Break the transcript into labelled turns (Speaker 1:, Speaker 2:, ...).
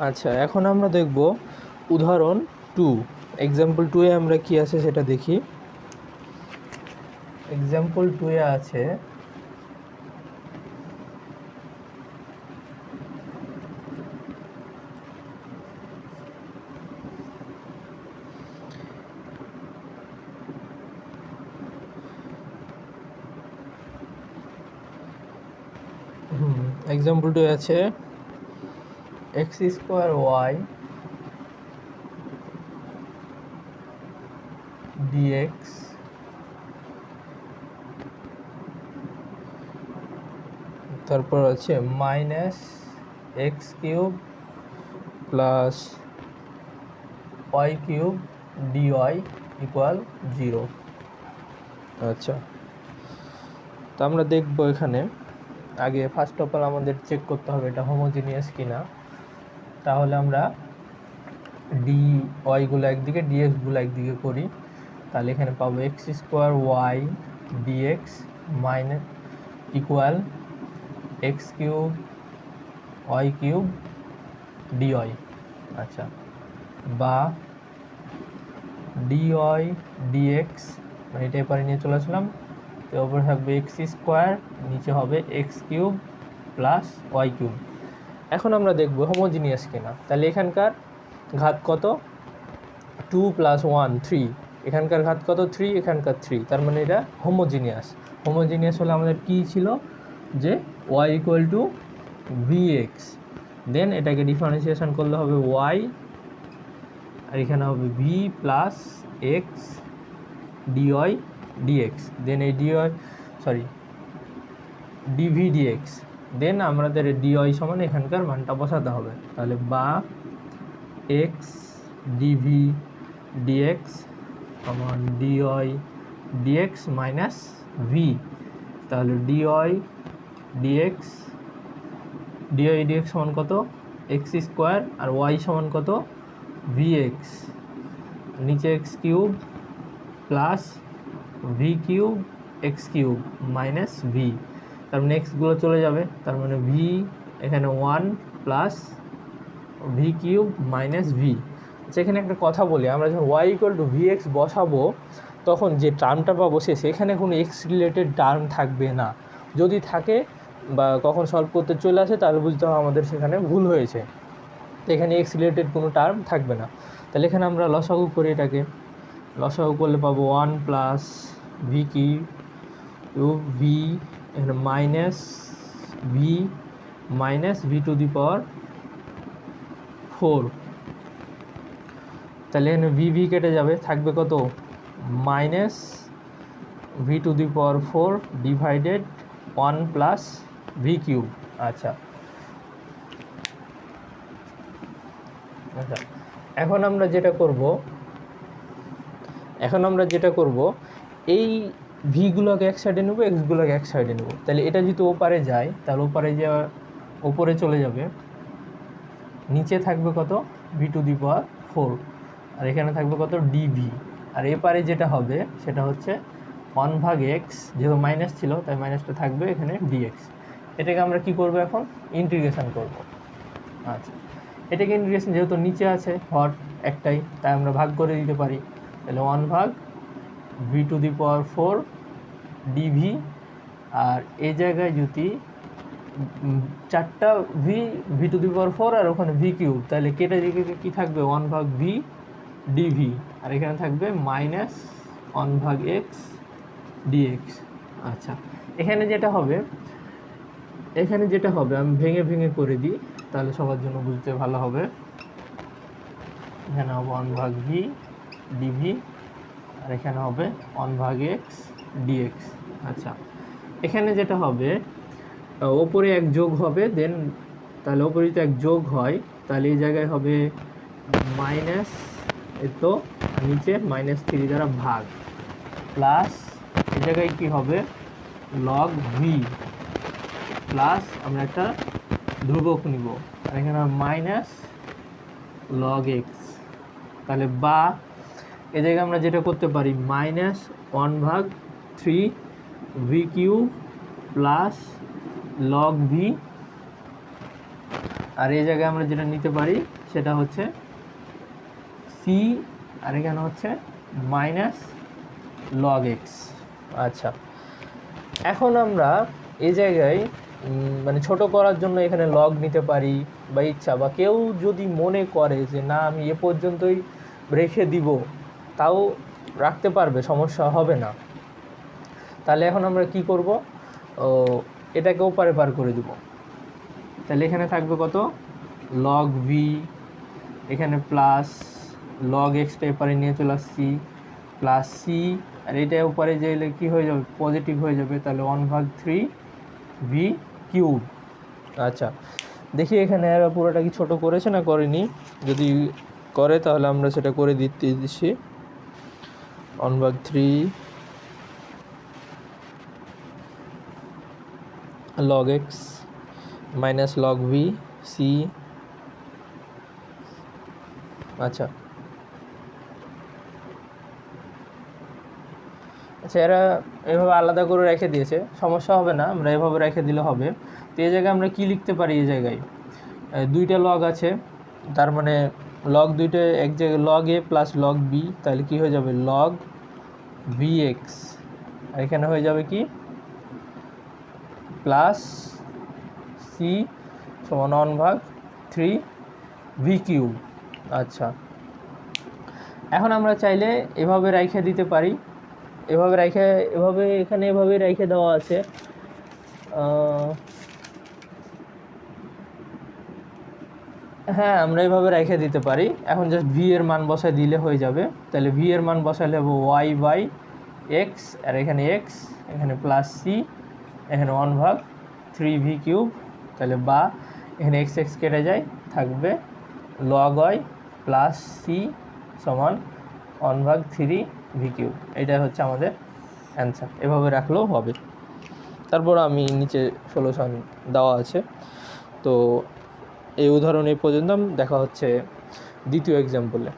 Speaker 1: আচ্ছা, এখন আমরা দেখব উদাহরণ 2। এক্সাম্পল 2 এ আমরা কি আছে সেটা দেখি। এক্সাম্পল 2 এ আছে এক্সাম্পল 2 এ আছে x স্কোয়ার y dx তারপর আছে minus x cube plus y cube dy equal 0। আচ্ছা, তো আমরা দেখবো এখানে আগে ফার্স্ট অফ অল আমাদের চেক করতে হবে এটা হোমোজিনিয়াস কিনা। তাহলে আমরা ডি ওয়াইগুলো একদিকে ডিএক্সগুলো একদিকে করি, তাহলে এখানে পাবো x square y dx minus equal x cube y cube dy. আচ্ছা, বা ডিওয়াই ডিএক্স মানে এটা এপারে নিয়ে চলে আসলাম, তো ওপরে থাকবে এক্স স্কোয়ার, নিচে হবে x cube plus y cube. এখন আমরা দেখবো হোমোজিনিয়াস কিনা। তাহলে এখানকার ঘাত কত, 2 + 1 3, এখানকার ঘাত কত 3, এখানকার 3, তার মানে এটা হোমোজিনিয়াস। হোমোজিনিয়াস হলে আমাদের কী ছিল যে y = vx, দেন এটাকে ডিফারেন্সিয়েশন করলে হবে y, আর এখানে হবে v plus x dy dx, then এই ডিভি ডিএক্স, দেন আমাদের ডিওয়াই সমান এখানকার মানটা বসাতে হবে। তাহলে বা এক্স ডিভি ডিএক্স সমান ডিওয়াই ডিএক্স মাইনাস ভি। তাহলে ডিওয়াই ডিএক্স সমান কত, এক্স স্কোয়ার, আর ওয়াই সমান কত ভিএক্স, নিচে x cube plus V cube x cube minus V, তার মানে এক্সগুলো চলে যাবে, তার মানে ভি এখানে 1 plus V cube minus V. সেখানে একটা কথা বলি, আমরা যখন y = vx বসাবো তখন যে টার্মটা পাবো সেখানে কোনো এক্স রিলেটেড টার্ম থাকবে না। যদি থাকে বা কখন সলভ করতে চলে আসে তাহলে বুঝতে হবে আমাদের সেখানে ভুল হয়েছে, তো এখানে এক্স রিলেটেড কোনো টার্ম থাকবে না। তাহলে এখানে আমরা লসাগু করি, এটাকে লসাগু করলে পাবো 1 প্লাস ভি কিউব ভি এখানে মাইনাস ভি মাইনাস v⁴। তাহলে এখানে ভি কেটে যাবে, থাকবে কত minus v⁴ divided 1 plus V cube. আচ্ছা, এখন আমরা যেটা করব এই ভিগুলোকে এক সাইডে নেবো, এক্সগুলোকে এক সাইডে নেবো। তাহলে এটা যদি ওপারে যায় তাহলে ওপরে চলে যাবে, নিচে থাকবে কত v⁴, আর এখানে থাকবে কত ডিভি, আর এপারে যেটা হবে সেটা হচ্ছে 1/x, যেহেতু মাইনাস ছিল তাই মাইনাসটা থাকবে এখানে ডিএক্স। এটাকে আমরা কি করব, এখন ইন্টিগ্রেশন করব। আচ্ছা, এটাকে ইন্টিগ্রেশন যেহেতু নিচে আছে হর একটাই, তাই আমরা ভাগ করে দিতে পারি। তাহলে 1/v⁴ ডিভি, আর এই জায়গায় যদি 4টা v⁴ আর ওখানে ভি কিউব, তাহলে কেটে দিকে কী থাকবে 1/v ডিভি, আর এখানে থাকবে মাইনাস 1/x ডিএক্স। আচ্ছা, এখানে যেটা হবে আমি ভেঙে ভেঙে করে দিই, তাহলে সবার জন্য বুঝতে ভালো হবে। এখানে হবে 1/v ডিভি, আর এখানে হবে 1/x ডিএক্স। আচ্ছা, এখানে যেটা হবে ওপরে এক যোগ হবে, দেন তাহলে ওপরে যদি এক যোগ হয় তাহলে এই জায়গায় হবে মাইনাস, তো নিচে -3 দ্বারা ভাগ, প্লাস এই জায়গায় কি হবে লগ ভি, প্লাস আমরা একটা ধ্রুবক নিব, আর এখানে মাইনাস লগ এক্স। তাহলে বা এই জায়গায় আমরা যেটা করতে পারি -1/3 v cube plus log v, আর এই জায়গায় আমরা যেটা নিতে পারি সেটা হচ্ছে সি, আর এখানে হচ্ছে মাইনাস লগ এক্স। আচ্ছা, এখন আমরা এই জায়গায় মানে ছোট করার জন্য এখানে লগ নিতে পারি বা ইচ্ছা, বা কেউ যদি মনে করে যে না আমি এ পর্যন্তই রেখে দিব, তাও রাখতে পারবে, সমস্যা হবে না। তাহলে এখন আমরা কি করব, এটাকে ওপারে পার করে দিব। তাহলে এখানে থাকবে কত, লগ ভি, এখানে প্লাস লগ এক্সটা এপারে নিয়ে চলে আসছি, প্লাস সি, আর এটা উপরে যেলে কি হয়ে যাবে, পজিটিভ হয়ে যাবে, তাহলে 1/3 ভি কিউব। আচ্ছা, দেখি এখানে পুরোটা কি ছোট করেছে না করেনি, যদি করে তাহলে আমরা সেটা করে দিচ্ছি। 1/3 log x minus log v c. আচ্ছা আচ্ছা, এরা এভাবে আলাদা করে রেখে দিয়েছে, সমস্যা হবে না, আমরা এভাবে রেখে দিলে হবে। তো এই জায়গায় আমরা কি লিখতে পারি, এই জায়গায় দুইটা লগ আছে, তার মানে লগ দুইটা এক জায়গায়, লগ এ প্লাস লগ বি, তাহলে কি হয়ে যাবে, লগ ভি এক্স, আর এখানে হয়ে যাবে কি প্লাস সি সমান 1/3 ভি কিউব। আচ্ছা, এখন আমরা চাইলে এভাবে রেখে দিতে পারি, এভাবে রেখে, এভাবে এখানে এভাবে রেখে দেওয়া আছে। হ্যাঁ, আমরা এভাবে রেখে দিতে পারি। এখন জাস্ট ভি এর মান বসায় দিলে হয়ে যাবে। তাহলে ভি এর মান বসালে হবে ওয়াই বাই এক্স, আর এখানে এক্স, এখানে প্লাস সি, এখানে 1/3 ভি কিউব, তাহলে বা এখানে এক্স এক্স কেটে যায়, থাকবে লগ ওয়াই প্লাস সি সমান 1/3 ভি কিউব। এটাই হচ্ছে আমাদের অ্যান্সার। এভাবে রাখলেও হবে। তারপর আমি নিচে সলিউশন দেওয়া আছে। তো এই উদাহরণ এই পর্যন্ত, দেখা হচ্ছে দ্বিতীয় এক্সাম্পলে।